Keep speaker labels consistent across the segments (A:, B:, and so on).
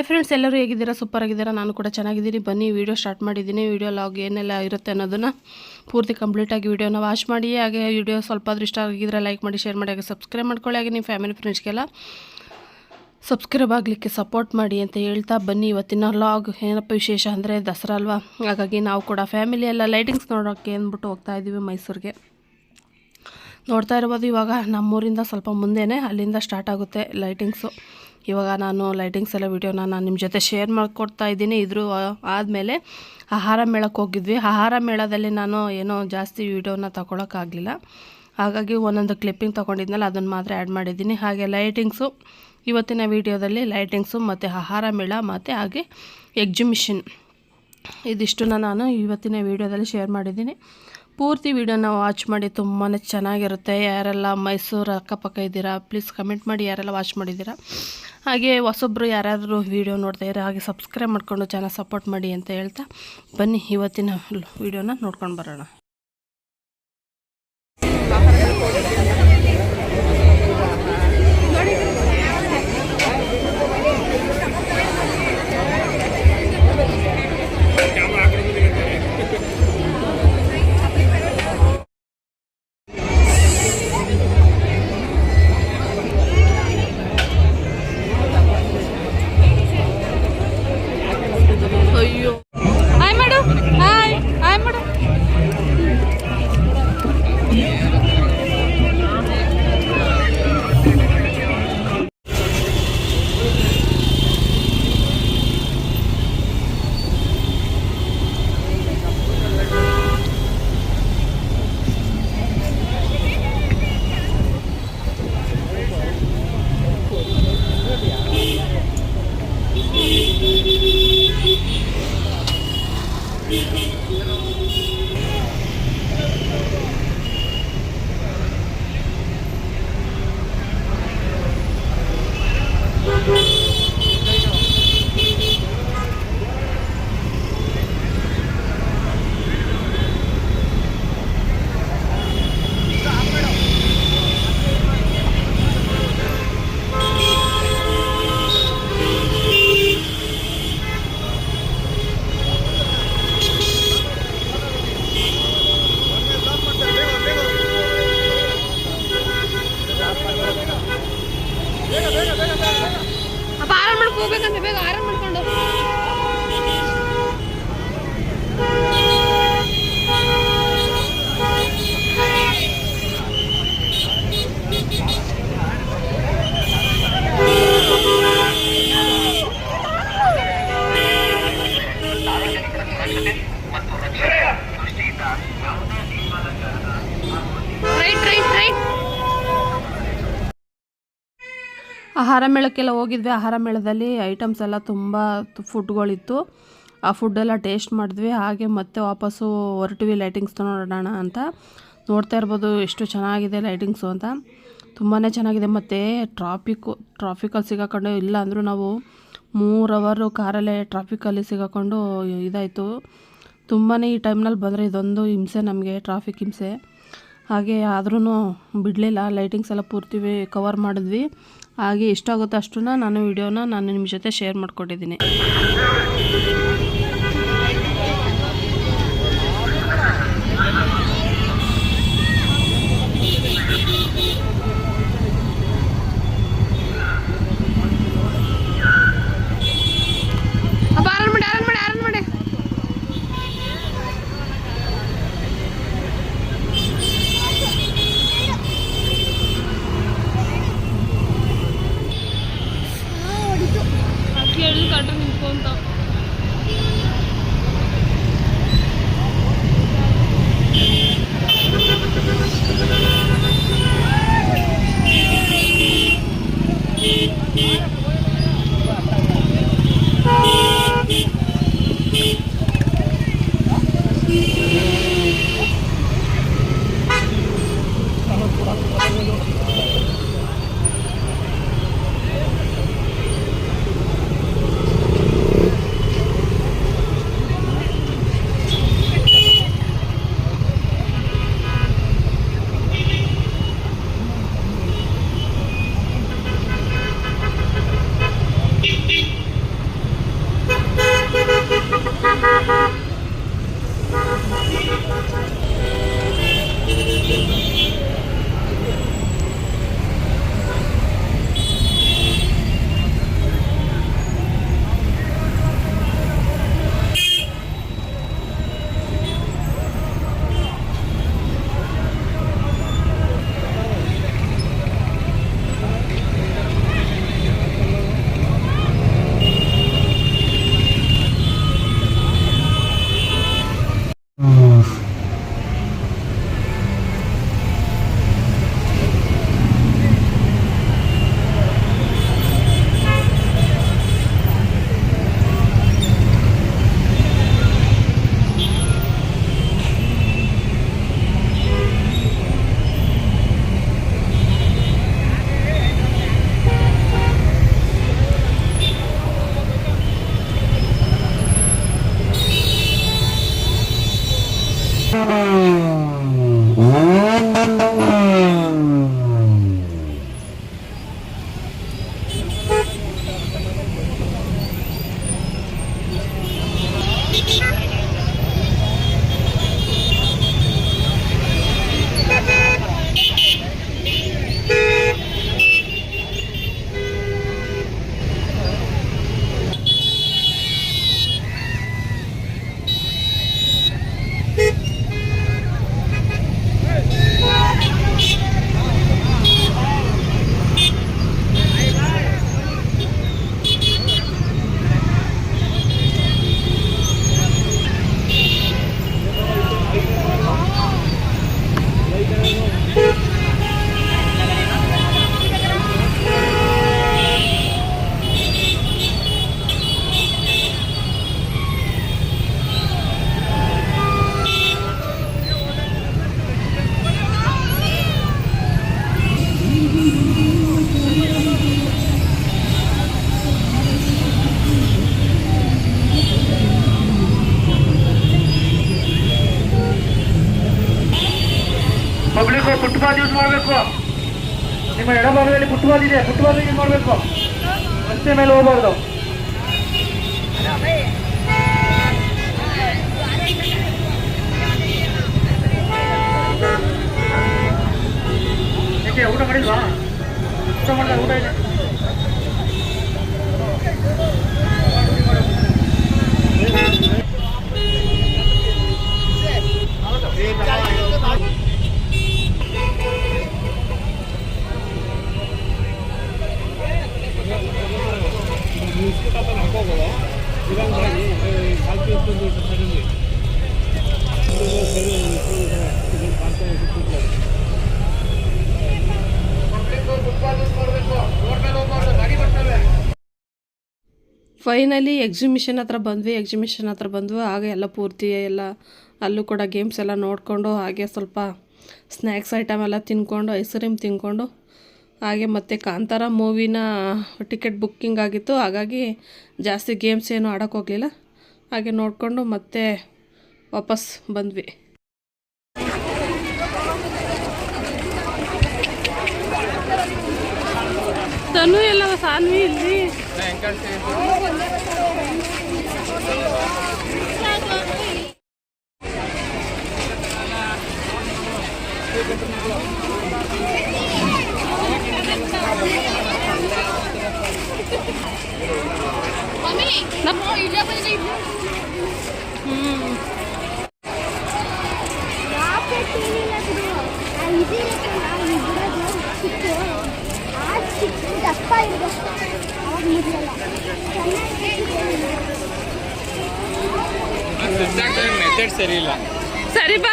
A: Hi friends, ಎಲ್ಲರೂ ಹೇಗಿದ್ದೀರಾ? Super ಆಗಿದ್ದೀರಾ? ನಾನು ಕೂಡ ಚೆನ್ನಾಗಿದ್ದೀನಿ. ಬನ್ನಿ ವಿಡಿಯೋ ಸ್ಟಾರ್ಟ್ ಮಾಡಿದ್ದೀನಿ. ವಿಡಿಯೋ ಲಾಗ್ ಏನೆಲ್ಲ ಇರುತ್ತೆ ಅನ್ನೋದನ್ನು ಪೂರ್ತಿ ಕಂಪ್ಲೀಟಾಗಿ ವಿಡಿಯೋನ ವಾಚ್ ಮಾಡಿ. ಹಾಗೆ ವಿಡಿಯೋ ಸ್ವಲ್ಪ ಆದರೂ ಇಷ್ಟ ಆಗಿದ್ದರೆ ಲೈಕ್ ಮಾಡಿ, ಶೇರ್ ಮಾಡಿ, ಹಾಗೆ ಸಬ್ಸ್ಕ್ರೈಬ್ ಮಾಡ್ಕೊಳ್ಳಿ. ಹಾಗೆ ನಿಮ್ಮ ಫ್ಯಾಮಿಲಿ ಫ್ರೆಂಡ್ಸ್ಗೆಲ್ಲ ಸಬ್ಸ್ಕ್ರೈಬ್ ಆಗಲಿಕ್ಕೆ ಸಪೋರ್ಟ್ ಮಾಡಿ ಅಂತ ಹೇಳ್ತಾ ಬನ್ನಿ. ಇವತ್ತಿನ ಲಾಗ್ ಏನಪ್ಪ ವಿಶೇಷ ಅಂದರೆ ದಸರಾ ಅಲ್ವಾ, ಹಾಗಾಗಿ ನಾವು ಕೂಡ ಫ್ಯಾಮಿಲಿ ಎಲ್ಲ ಲೈಟಿಂಗ್ಸ್ ನೋಡೋಕ್ಕೆ ಅಂದ್ಬಿಟ್ಟು ಹೋಗ್ತಾ ಇದ್ದೀವಿ ಮೈಸೂರಿಗೆ. ನೋಡ್ತಾ ಇರ್ಬೋದು, ಇವಾಗ ನಮ್ಮೂರಿಂದ ಸ್ವಲ್ಪ ಮುಂದೆನೇ ಅಲ್ಲಿಂದ ಸ್ಟಾರ್ಟ್ ಆಗುತ್ತೆ ಲೈಟಿಂಗ್ಸು. ಇವಾಗ ನಾನು ಲೈಟಿಂಗ್ಸ್ ಎಲ್ಲ ವೀಡಿಯೋನ ನಾನು ನಿಮ್ಮ ಜೊತೆ ಶೇರ್ ಮಾಡಿಕೊಡ್ತಾ ಇದ್ದೀನಿ. ಇದ್ರ ಆದಮೇಲೆ ಆಹಾರ ಮೇಳಕ್ಕೆ ಹೋಗಿದ್ವಿ. ಆಹಾರ ಮೇಳದಲ್ಲಿ ನಾನು ಏನೋ ಜಾಸ್ತಿ ವೀಡಿಯೋನ ತಗೊಳಕ್ಕಾಗಲಿಲ್ಲ, ಹಾಗಾಗಿ ಒಂದೊಂದು ಕ್ಲಿಪ್ಪಿಂಗ್ ತೊಗೊಂಡಿದ್ನಲ್ಲ ಅದನ್ನು ಮಾತ್ರ ಆ್ಯಡ್ ಮಾಡಿದ್ದೀನಿ. ಹಾಗೆ ಲೈಟಿಂಗ್ಸು ಇವತ್ತಿನ ವೀಡಿಯೋದಲ್ಲಿ ಲೈಟಿಂಗ್ಸು ಮತ್ತು ಆಹಾರ ಮೇಳ ಮತ್ತು ಹಾಗೆ ಎಕ್ಸಿಬಿಷನ್ ಇದಿಷ್ಟನ್ನು ನಾನು ಇವತ್ತಿನ ವೀಡಿಯೋದಲ್ಲಿ ಶೇರ್ ಮಾಡಿದ್ದೀನಿ. ಪೂರ್ತಿ ವೀಡಿಯೋನ ವಾಚ್ ಮಾಡಿ, ತುಂಬಾ ಚೆನ್ನಾಗಿರುತ್ತೆ. ಯಾರೆಲ್ಲ ಮೈಸೂರು ಅಕ್ಕಪಕ್ಕ ಇದ್ದೀರಾ ಪ್ಲೀಸ್ ಕಮೆಂಟ್ ಮಾಡಿ, ಯಾರೆಲ್ಲ ವಾಚ್ ಮಾಡಿದ್ದೀರಾ. ಹಾಗೆ ಹೊಸೊಬ್ಬರು ಯಾರಾದರೂ ವೀಡಿಯೋ ನೋಡ್ತಾ ಇದ್ದಾರೆ ಹಾಗೆ ಸಬ್ಸ್ಕ್ರೈಬ್ ಮಾಡಿಕೊಂಡು ಚೆನ್ನಾಗಿ ಸಪೋರ್ಟ್ ಮಾಡಿ ಅಂತ ಹೇಳ್ತಾ ಬನ್ನಿ ಇವತ್ತಿನ ವೀಡಿಯೋನ ನೋಡ್ಕೊಂಡು ಬರೋಣ. ಅಯ್ಯೋ ಹಾಯ್ ಮಾಡು, ಹಾಯ್ ಹಾಯ್ ಮಾಡು. ಅಪ್ಪ ಆರಾಮ್ ಮಾಡ್ಕೊ ಹೋಗ್ಬೇಕಂದ್ರೆ ಬೇಗ ಆರಾಮ್ ಮಾಡ್ಕೊಂಡು. ಆಹಾರ ಮೇಳಕ್ಕೆಲ್ಲ ಹೋಗಿದ್ವಿ. ಆಹಾರ ಮೇಳದಲ್ಲಿ ಐಟಮ್ಸ್ ಎಲ್ಲ ತುಂಬ ಫುಡ್ಗಳಿತ್ತು. ಆ ಫುಡ್ಡೆಲ್ಲ ಟೇಸ್ಟ್ ಮಾಡಿದ್ವಿ. ಹಾಗೆ ಮತ್ತೆ ವಾಪಸ್ಸು ಹೊರಟ್ವಿ ಲೈಟಿಂಗ್ಸ್ ನೋಡೋಣ ಅಂತ. ನೋಡ್ತಾ ಇರ್ಬೋದು ಎಷ್ಟು ಚೆನ್ನಾಗಿದೆ ಲೈಟಿಂಗ್ಸು ಅಂತ, ತುಂಬಾ ಚೆನ್ನಾಗಿದೆ. ಮತ್ತು ಟ್ರಾಫಿಕಲ್ಲಿ ಸಿಗಾಕೊಂಡು, ಇಲ್ಲ ಅಂದರೂ ನಾವು 3 ಅವರ್ ಕಾರಲ್ಲೇ ಟ್ರಾಫಿಕಲ್ಲಿ ಸಿಗಾಕೊಂಡು ಇದಾಯಿತು. ತುಂಬಾ ಈ ಟೈಮ್ನಲ್ಲಿ ಬಂದರೆ ಇದೊಂದು ಹಿಂಸೆ ನಮಗೆ, ಟ್ರಾಫಿಕ್ ಹಿಂಸೆ. ಹಾಗೆ ಆದ್ರೂ ಬಿಡಲಿಲ್ಲ, ಲೈಟಿಂಗ್ಸ್ ಎಲ್ಲ ಪೂರ್ತಿ ಕವರ್ ಮಾಡಿದ್ವಿ. ಹಾಗೆ ಎಷ್ಟಾಗುತ್ತೋ ಅಷ್ಟನ್ನು ನಾನು ವಿಡಿಯೋನ ನಿಮ್ಮ ಜೊತೆ ಶೇರ್ ಮಾಡ್ಕೊಂಡಿದ್ದೀನಿ.
B: ಪಬ್ಲಿಕ್ ಫುಟ್ಪಾತ್ ಯೂಸ್ ಮಾಡಬೇಕು. ನಿಮ್ಮ ಎಡಭಾಗದಲ್ಲಿ ಫುಟ್ಪಾತ್ ಇದೆ, ಫುಟ್ಪಾತ್ ಯೂಸ್ ಮಾಡಬೇಕು. ರಸ್ತೆ ಮೇಲೆ ಹೋಗಬಾರ್ದು. ಯಾಕೆ ಊಟ ಮಾಡಿಲ್ವಾ? ಊಟ ಮಾಡಿದ ಊಟ ಇದೆ.
A: ಫೈನಲಿ ಎಕ್ಸಿಬಿಷನ್ ಹತ್ರ ಬಂದ್ವಿ. ಆಗ ಎಲ್ಲ ಪೂರ್ತಿ ಎಲ್ಲ ಅಲ್ಲೂ ಕೂಡ ಗೇಮ್ಸ್ ಎಲ್ಲ ನೋಡಿಕೊಂಡು ಹಾಗೆ ಸ್ವಲ್ಪ ಸ್ನ್ಯಾಕ್ಸ್ ಐಟಮ್ ಎಲ್ಲ ತಿನ್ಕೊಂಡು ಐಸ್ ಕ್ರೀಮ್ ತಿನ್ಕೊಂಡು ಹಾಗೆ ಮತ್ತು ಕಾಂತಾರ ಮೂವಿನ ಟಿಕೆಟ್ ಬುಕ್ಕಿಂಗ್ ಆಗಿತ್ತು. ಹಾಗಾಗಿ ಜಾಸ್ತಿ ಗೇಮ್ಸ್ ಏನು ಆಡೋಕ್ಕೆ ಹೋಗಲಿಲ್ಲ. ಹಾಗೆ ನೋಡಿಕೊಂಡು ಮತ್ತೆ ವಾಪಸ್ ಬಂದ್ವಿ. ತನು ಎಲ್ಲ ಸಾನ್ವಿ ಇಲ್ಲಿ
C: ಮೆಥಡ್ ಸರಿ ಇಲ್ಲ.
A: ಸರಿ ಬಾ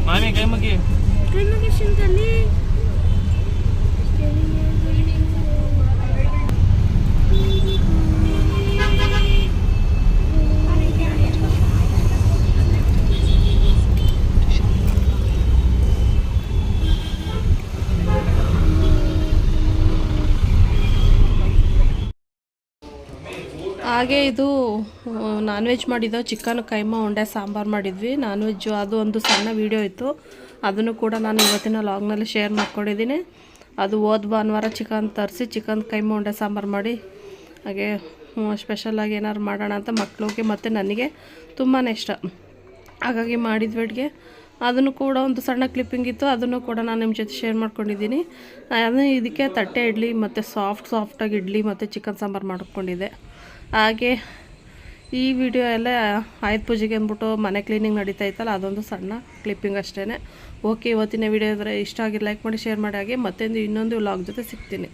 C: ಮಾಮಿ ಕೈ ಮುಗಿ
D: ಶಂಕಲಿ
A: ಹಾಗೆ ಇದು ನಾನ್ ವೆಜ್ ಮಾಡಿದ್ದು ಚಿಕನ್ ಕೈಮಾ ಉಂಡೆ ಸಾಂಬಾರು ಮಾಡಿದ್ವಿ. ನಾನ್ ವೆಜ್ಜು ಅದು ಒಂದು ಸಣ್ಣ ವೀಡಿಯೋ ಇತ್ತು, ಅದನ್ನು ಕೂಡ ನಾನು ಇವತ್ತಿನ ಲಾಗ್ನಲ್ಲಿ ಶೇರ್ ಮಾಡ್ಕೊಂಡಿದ್ದೀನಿ. ಅದು ಹೋದ ಭಾನುವಾರ ಚಿಕನ್ ತರಿಸಿ ಚಿಕನ್ ಕೈಮಾ ಉಂಡೆ ಸಾಂಬಾರು ಮಾಡಿ ಹಾಗೆ ಸ್ಪೆಷಲಾಗಿ ಏನಾದ್ರು ಮಾಡೋಣ ಅಂತ ಮಕ್ಕಳಿಗೆ ಮತ್ತು ನನಗೆ ತುಂಬಾ ಇಷ್ಟ, ಹಾಗಾಗಿ ಮಾಡಿದ್ವಿ ಅಡುಗೆ. ಅದನ್ನು ಕೂಡ ಒಂದು ಸಣ್ಣ ಕ್ಲಿಪ್ಪಿಂಗ್ ಇತ್ತು, ಅದನ್ನು ಕೂಡ ನಾನು ನಿಮ್ಮ ಜೊತೆ ಶೇರ್ ಮಾಡ್ಕೊಂಡಿದ್ದೀನಿ. ಅದು ಇದಕ್ಕೆ ತಟ್ಟೆ ಇಡ್ಲಿ ಮತ್ತು ಸಾಫ್ಟಾಗಿ ಇಡ್ಲಿ ಮತ್ತು ಚಿಕನ್ ಸಾಂಬಾರು ಮಾಡ್ಕೊಂಡಿದ್ದೆ. ಹಾಗೆ ಈ ವಿಡಿಯೋ ಎಲ್ಲ ಆಯುಧ ಪೂಜೆಗೆ ಅಂದ್ಬಿಟ್ಟು ಮನೆ ಕ್ಲೀನಿಂಗ್ ನಡೀತಾ ಇತ್ತಲ್ಲ, ಅದೊಂದು ಸಣ್ಣ ಕ್ಲಿಪ್ಪಿಂಗ್ ಅಷ್ಟೇ. ಓಕೆ, ಇವತ್ತಿನ ವಿಡಿಯೋ ಇಷ್ಟ ಆಗಿ ಲೈಕ್ ಮಾಡಿ ಶೇರ್ ಮಾಡಿ. ಹಾಗೆ ಮತ್ತೊಂದು ಇನ್ನೊಂದು ವ್ಲಾಗ್ ಜೊತೆ ಸಿಗ್ತೀನಿ.